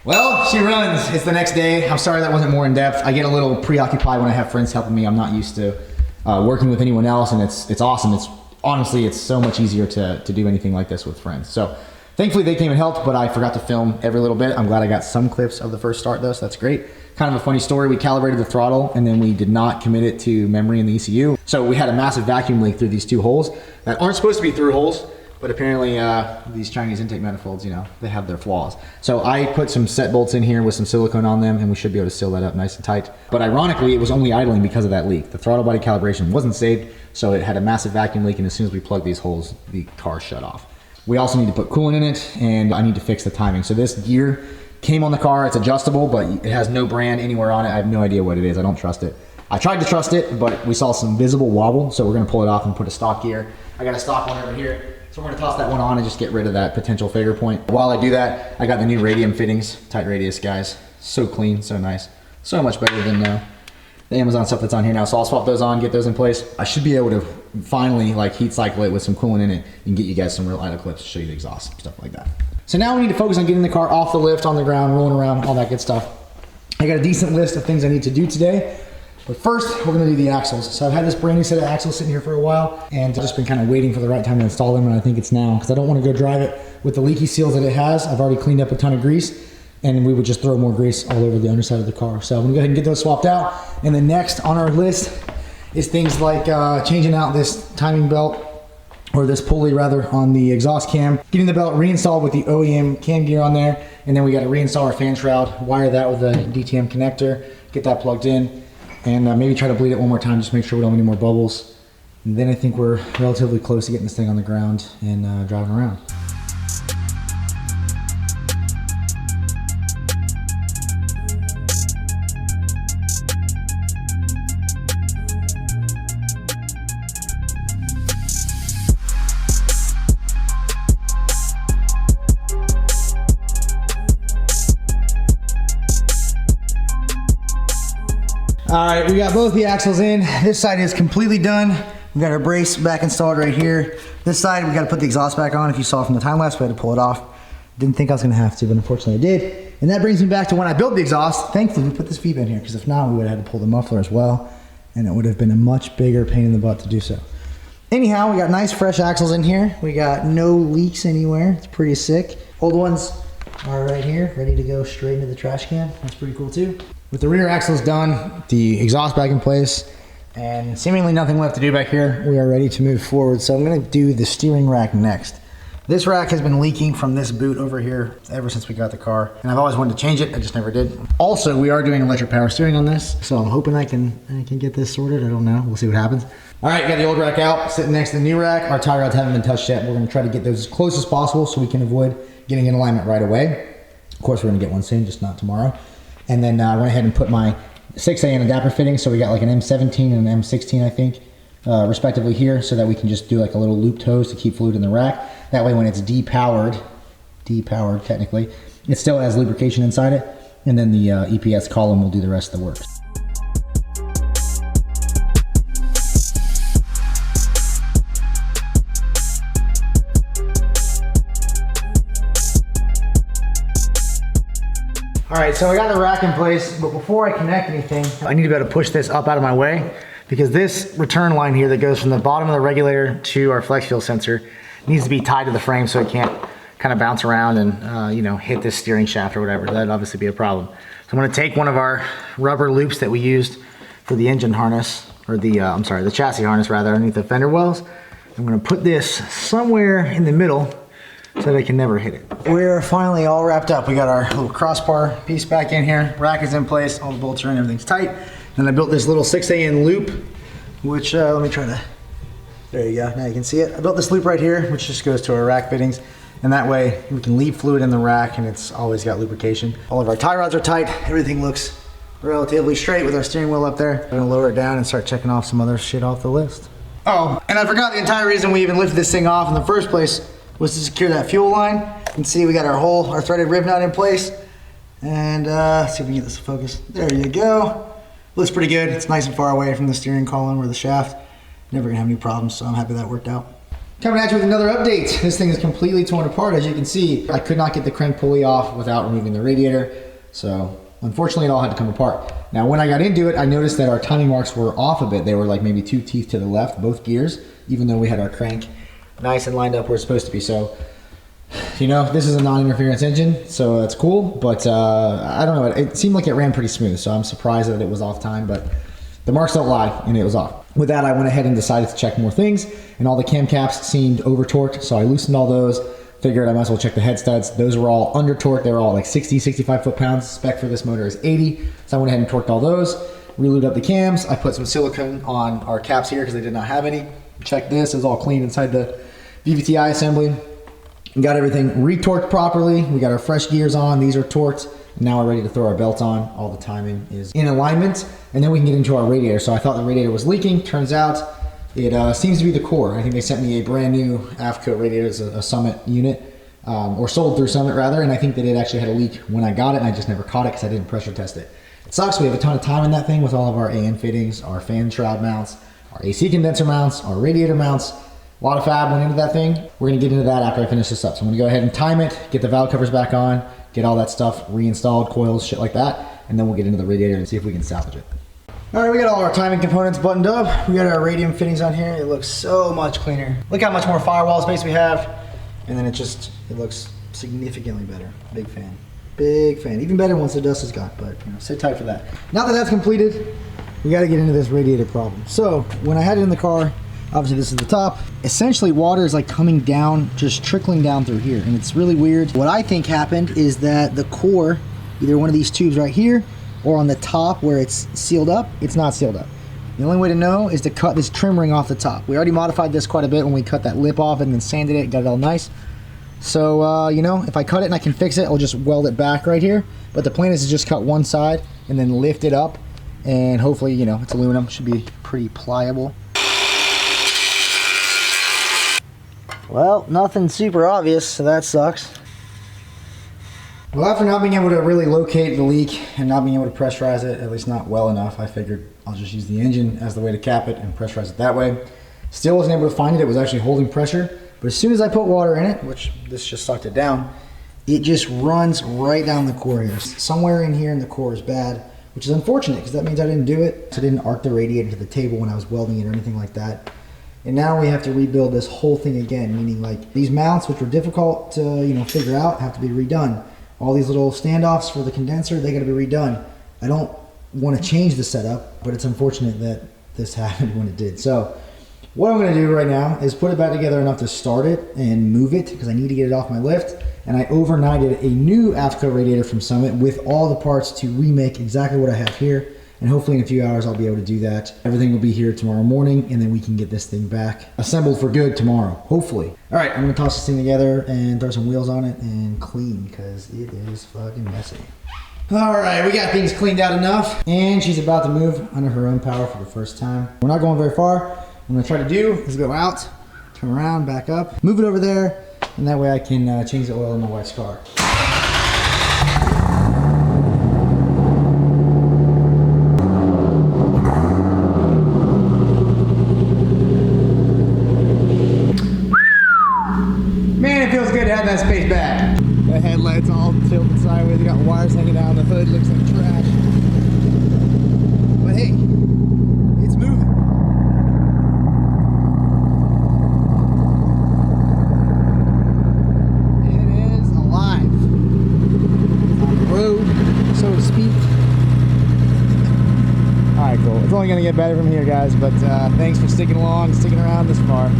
Well, she runs. It's the next day. I'm sorry that wasn't more in depth. I get a little preoccupied when I have friends helping me. I'm not used to working with anyone else, and it's awesome. Honestly, it's so much easier to do anything like this with friends. So thankfully they came and helped, but I forgot to film every little bit. I'm glad I got some clips of the first start though, so that's great. Kind of a funny story. We calibrated the throttle and then we did not commit it to memory in the ECU. So we had a massive vacuum leak through these two holes that aren't supposed to be through holes, but apparently these Chinese intake manifolds, you know, they have their flaws. So I put some set bolts in here with some silicone on them and we should be able to seal that up nice and tight. But ironically, it was only idling because of that leak. The throttle body calibration wasn't saved, so it had a massive vacuum leak, and as soon as we plugged these holes, the car shut off. We also need to put coolant in it, and I need to fix the timing. So this gear came on the car. It's adjustable, but it has no brand anywhere on it. I have no idea what it is. I don't trust it. I tried to trust it, but we saw some visible wobble, so we're gonna pull it off and put a stock gear. I got a stock one over here, so we're gonna toss that one on and just get rid of that potential failure point. While I do that, I got the new radium fittings, tight radius, guys. So clean, so nice. So much better than the Amazon stuff that's on here now. So I'll swap those on, get those in place. I should be able to finally like heat cycle it with some coolant in it and get you guys some real idle clips to show you the exhaust, stuff like that. So now we need to focus on getting the car off the lift, on the ground, rolling around, all that good stuff. I got a decent list of things I need to do today, but first we're gonna do the axles. So I've had this brand new set of axles sitting here for a while, and I've just been kind of waiting for the right time to install them, and I think it's now, because I don't want to go drive it with the leaky seals that it has. I've already cleaned up a ton of grease, and we would just throw more grease all over the underside of the car. So I'm gonna go ahead and get those swapped out. And then next on our list is things like changing out this timing belt, or this pulley rather, on the exhaust cam, getting the belt reinstalled with the OEM cam gear on there, and then we gotta reinstall our fan shroud, wire that with a DTM connector, get that plugged in, and maybe try to bleed it one more time, just make sure we don't have any more bubbles. And then I think we're relatively close to getting this thing on the ground and driving around. All right, we got both the axles in. This side is completely done. We got our brace back installed right here. This side, we got to put the exhaust back on. If you saw from the time lapse, we had to pull it off. Didn't think I was gonna have to, but unfortunately I did. And that brings me back to when I built the exhaust. Thankfully, we put this V-bend here, because if not, we would have had to pull the muffler as well, and it would have been a much bigger pain in the butt to do so. Anyhow, we got nice fresh axles in here. We got no leaks anywhere. It's pretty sick. Old ones are right here, ready to go straight into the trash can. That's pretty cool too. With the rear axles done, the exhaust back in place, and seemingly nothing left to do back here, we are ready to move forward. So I'm gonna do the steering rack next. This rack has been leaking from this boot over here ever since we got the car, and I've always wanted to change it, I just never did. Also, we are doing electric power steering on this, so I'm hoping I can get this sorted. I don't know, we'll see what happens. All right, got the old rack out, sitting next to the new rack. Our tie rods haven't been touched yet. We're gonna try to get those as close as possible so we can avoid getting in alignment right away. Of course, we're gonna get one soon, just not tomorrow. And then I went ahead and put my 6A adapter fitting, so we got like an M17 and an M16, I think, respectively here, so that we can just do like a little looped hose to keep fluid in the rack. That way when it's depowered technically, it still has lubrication inside it, and then the EPS column will do the rest of the work. All right, so I got the rack in place, but before I connect anything, I need to be able to push this up out of my way, because this return line here that goes from the bottom of the regulator to our flex fuel sensor needs to be tied to the frame so it can't kind of bounce around and you know, hit this steering shaft or whatever. That'd obviously be a problem. So I'm gonna take one of our rubber loops that we used for the engine harness, or the, the chassis harness rather, underneath the fender wells. I'm gonna put this somewhere in the middle so they can never hit it. We're finally all wrapped up. We got our little crossbar piece back in here. Rack is in place, all the bolts are in, everything's tight. And I built this little 6AN loop, which, let me try to, there you go, now you can see it. I built this loop right here, which just goes to our rack fittings. And that way we can leave fluid in the rack and it's always got lubrication. All of our tie rods are tight. Everything looks relatively straight with our steering wheel up there. I'm gonna lower it down and start checking off some other shit off the list. Oh, and I forgot the entire reason we even lifted this thing off in the first place was to secure that fuel line. You can see we got our threaded rib nut in place. And see if we can get this to focus. There you go. Looks pretty good. It's nice and far away from the steering column or the shaft. Never gonna have any problems, so I'm happy that worked out. Coming at you with another update. This thing is completely torn apart, as you can see. I could not get the crank pulley off without removing the radiator, so unfortunately it all had to come apart. Now when I got into it, I noticed that our timing marks were off a bit. They were like maybe 2 teeth to the left, both gears, even though we had our crank nice and lined up where it's supposed to be. So, you know, this is a non-interference engine, so that's cool, but I don't know, it seemed like it ran pretty smooth, so I'm surprised that it was off time, but the marks don't lie, and it was off. With that, I went ahead and decided to check more things, and all the cam caps seemed over torqued, so I loosened all those. Figured I might as well check the head studs. Those were all under torqued. They were all like 60, 65 foot-pounds. Spec for this motor is 80, so I went ahead and torqued all those. Relubed up the cams. I put some silicone on our caps here because they did not have any. Check this, it was all clean inside the VVTi assembly. We got everything retorqued properly. We got our fresh gears on. These are torqued. Now we're ready to throw our belt on. All the timing is in alignment, and then we can get into our radiator. So I thought the radiator was leaking. Turns out it seems to be the core. I think they sent me a brand new AFCO radiator. It's a Summit unit, or sold through Summit rather, and I think that it actually had a leak when I got it, and I just never caught it because I didn't pressure test it. It sucks. We have a ton of time in that thing with all of our AN fittings, our fan shroud mounts, our AC condenser mounts, our radiator mounts. A lot of fab went into that thing. We're gonna get into that after I finish this up. So I'm gonna go ahead and time it, get the valve covers back on, get all that stuff reinstalled, coils, shit like that, and then we'll get into the radiator and see if we can salvage it. All right, we got all our timing components buttoned up. We got our radium fittings on here. It looks so much cleaner. Look how much more firewall space we have. And then it looks significantly better. Big fan. Big fan. Even better once the dust is gone, but you know, sit tight for that. Now that that's completed, we gotta get into this radiator problem. So when I had it in the car, obviously this is the top. Essentially water is like coming down, just trickling down through here. And it's really weird. What I think happened is that the core, either one of these tubes right here, or on the top where it's sealed up, it's not sealed up. The only way to know is to cut this trim ring off the top. We already modified this quite a bit when we cut that lip off and then sanded it, got it all nice. So, you know, if I cut it and I can fix it, I'll just weld it back right here. But the plan is to just cut one side and then lift it up, and hopefully, you know, it's aluminum, should be pretty pliable. Well, nothing super obvious, so that sucks. Well, after not being able to really locate the leak and not being able to pressurize it, at least not well enough, I figured I'll just use the engine as the way to cap it and pressurize it that way. Still wasn't able to find it. It was actually holding pressure. But as soon as I put water in it, which this just sucked it down, it just runs right down the core here. Somewhere in here in the core is bad, which is unfortunate because that means I didn't do it. So I didn't arc the radiator to the table when I was welding it or anything like that. And now we have to rebuild this whole thing again, meaning like these mounts, which were difficult to, you know, figure out, have to be redone. All these little standoffs for the condenser, they gotta be redone. I don't want to change the setup, but it's unfortunate that this happened when it did. So what I'm gonna do right now is put it back together enough to start it and move it because I need to get it off my lift. And I overnighted a new AFCO radiator from Summit with all the parts to remake exactly what I have here. And hopefully in a few hours I'll be able to do that. Everything will be here tomorrow morning, and then we can get this thing back assembled for good tomorrow, hopefully. All right, I'm gonna toss this thing together and throw some wheels on it and clean, because it is fucking messy. All right, we got things cleaned out enough, and she's about to move under her own power for the first time. We're not going very far. What I'm gonna try to do is go out, turn around, back up, move it over there, and that way I can change the oil in my wife's car. That space back. The headlights all tilted sideways. We got wires hanging down the hood. Looks like trash. But hey, it's moving. It is alive. It's on the road, so to speak. All right, cool. It's only gonna get better from here, guys. But thanks for sticking around this far.